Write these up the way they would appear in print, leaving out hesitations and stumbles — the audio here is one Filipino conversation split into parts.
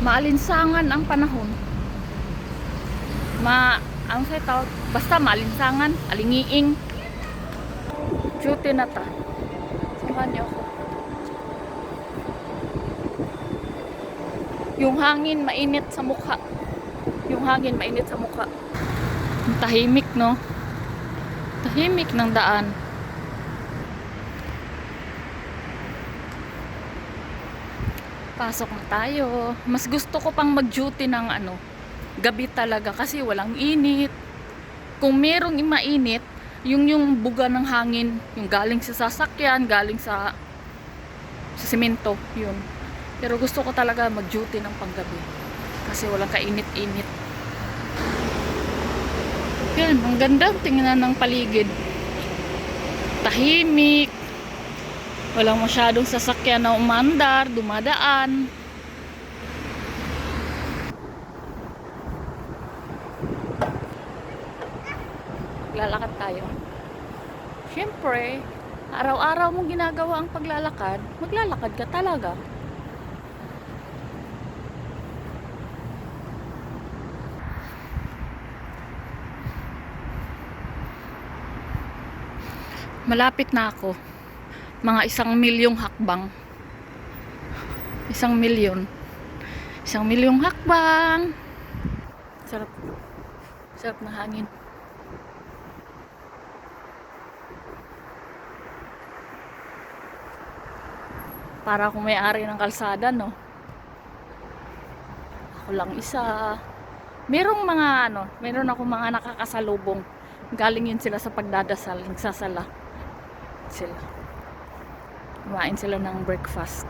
maalinsangan ang panahon. Ang sa tawag, basta maalinsangan, alingiing. Duty na ta. Samahan niyo ako. Yung hangin mainit sa mukha. Yung hangin mainit sa mukha. Ang tahimik, no? Tahimik ng daan. Pasok na tayo. Mas gusto ko pang mag-duty ng gabi talaga kasi walang init. Kung merong mainit, yung buga ng hangin, yung galing sa sasakyan, galing sa semento, yun. Pero gusto ko talaga mag-duty ng panggabi kasi walang kainit-init. Yan, ang ganda tingnan ng paligid. Tahimik. Walang masyadong sasakyan na umandar, dumadaan. Lalakad tayo. Siyempre, araw-araw mong ginagawa ang paglalakad, maglalakad ka talaga. Malapit na ako. Mga 1,000,000 hakbang. 1,000,000. 1,000,000 hakbang. Sarap. Sarap na hangin. Para akong may-ari ng kalsada, no? Ako lang isa. Meron ako mga nakakasalubong. Galing yun sila sa pagdadasal, nagsasala sila. Kumain sila ng breakfast.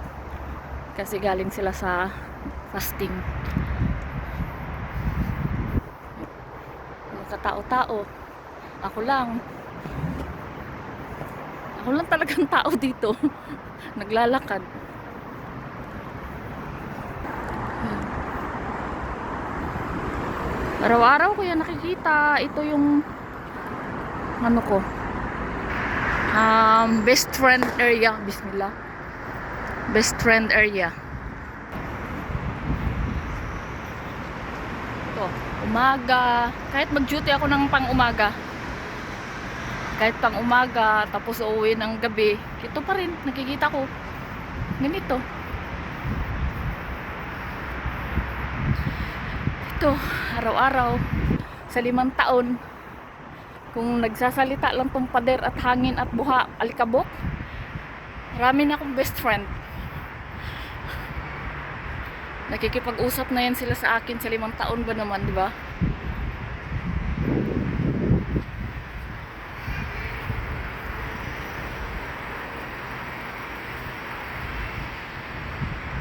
Kasi galing sila sa fasting. Mga katao-tao. Ako lang. Ako lang talagang tao dito. Naglalakad. Araw-araw ko yan nakikita. Ito yung ko. Best friend area. Bismillah. Best friend area. Ito. Umaga. Kahit mag-duty ako ng pang-umaga. Kahit pang-umaga. Tapos uuwi ng gabi. Ito pa rin. Nakikita ko. Ganito. Ito. Araw-araw. Sa 5 taon. Kung nagsasalita lang tong pader at hangin at buha, alikabok, marami na akong best friend. Nakikipag-usap na yan sila sa akin sa 5 taon ba naman, di ba?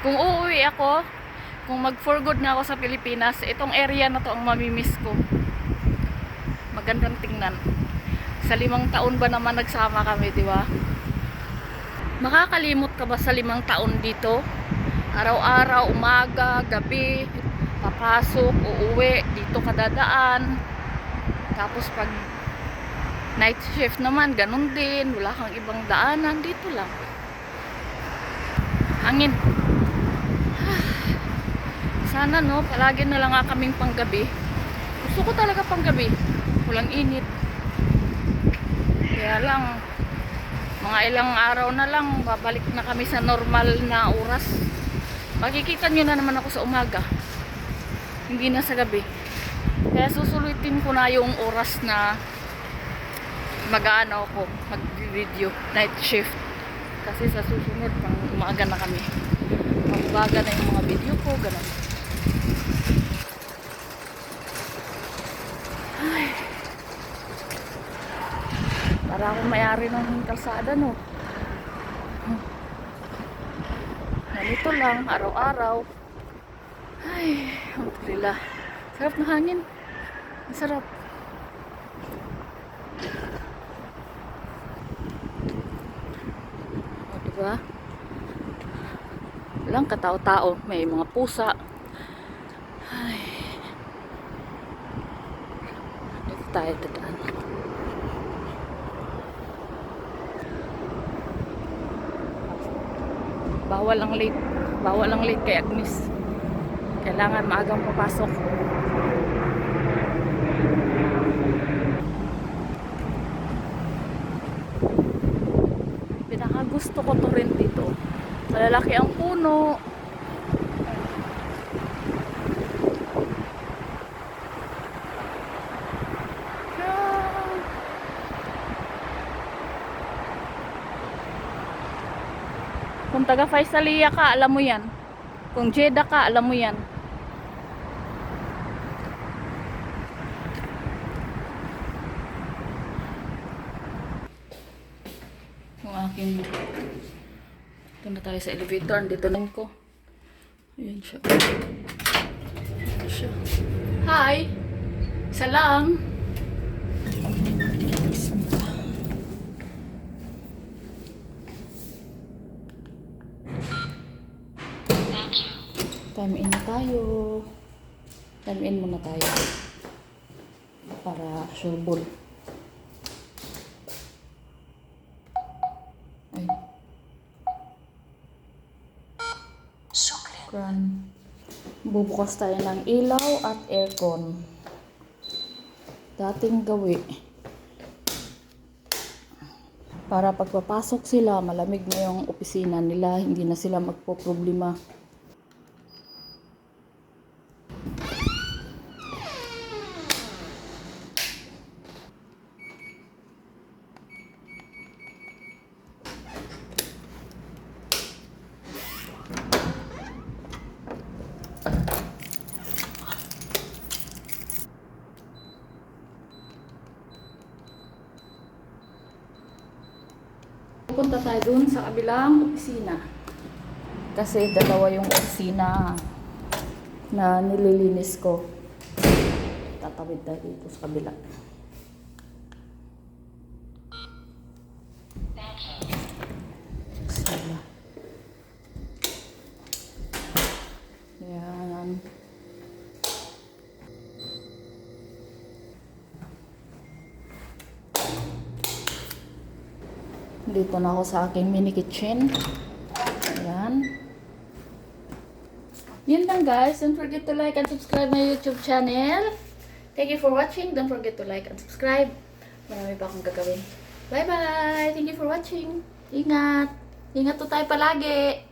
Kung uuwi ako, kung mag-for good na ako sa Pilipinas, itong area na to ang mamimiss ko. Magandang tingnan. Sa 5 taon ba naman nagsama kami, di ba? Makakalimot ka ba sa 5 taon dito? Araw-araw, umaga, gabi, papasok, uuwi, dito ka dadaan. Tapos pag night shift naman, ganun din. Wala kang ibang daanan, dito lang. Hangin. Sana no, palagi na lang kaming panggabi. Gusto ko talaga panggabi. Walang init. Kaya lang, mga ilang araw na lang, babalik na kami sa normal na oras. Makikita nyo na naman ako sa umaga. Hindi na sa gabi. Kaya susulitin ko na yung oras na mag-aano ako, mag-video, night shift. Kasi sa susunod, pang umaga na kami. Mag-umaga na yung mga video ko, ganun. Ay. Para akong may-ari ng kalsada, no? Ganito lang, araw-araw. Ay, alhamdulillah. Sarap na hangin. Masarap. O, diba? Walang katao-tao. May mga pusa. Ay. Dito tayo dadaan. Bawal ang late kay Agnes. Kailangan maagang papasok. Pinakagusto ko to rin dito. Malalaki ang puno. Kung taga Faisalia ka, alam mo yan. Kung Jeddah ka, alam mo yan. Yung aking... Ito na tayo sa elevator. Dito na ko. Ayan siya. Ayan siya. Hi! Isa lang. Time in na tayo. Time in muna tayo. Para sureball. Ay. Shukran. Bubukas tayo ng ilaw at aircon. Dating gawi. Para pagpapasok sila, malamig na yung opisina nila. Hindi na sila magpo-problema. Pupunta tayo dun sa kabilang opisina. Kasi dalawa yung opisina na nililinis ko. Tatawid tayo dito sa kabila. Sila. Yan. Dito na ako sa aking mini kitchen. Ayan. Yun lang guys. Don't forget to like and subscribe my YouTube channel. Thank you for watching. Don't forget to like and subscribe. Marami pa akong gagawin. Bye bye! Thank you for watching. Ingat! Ingat to tayo palagi!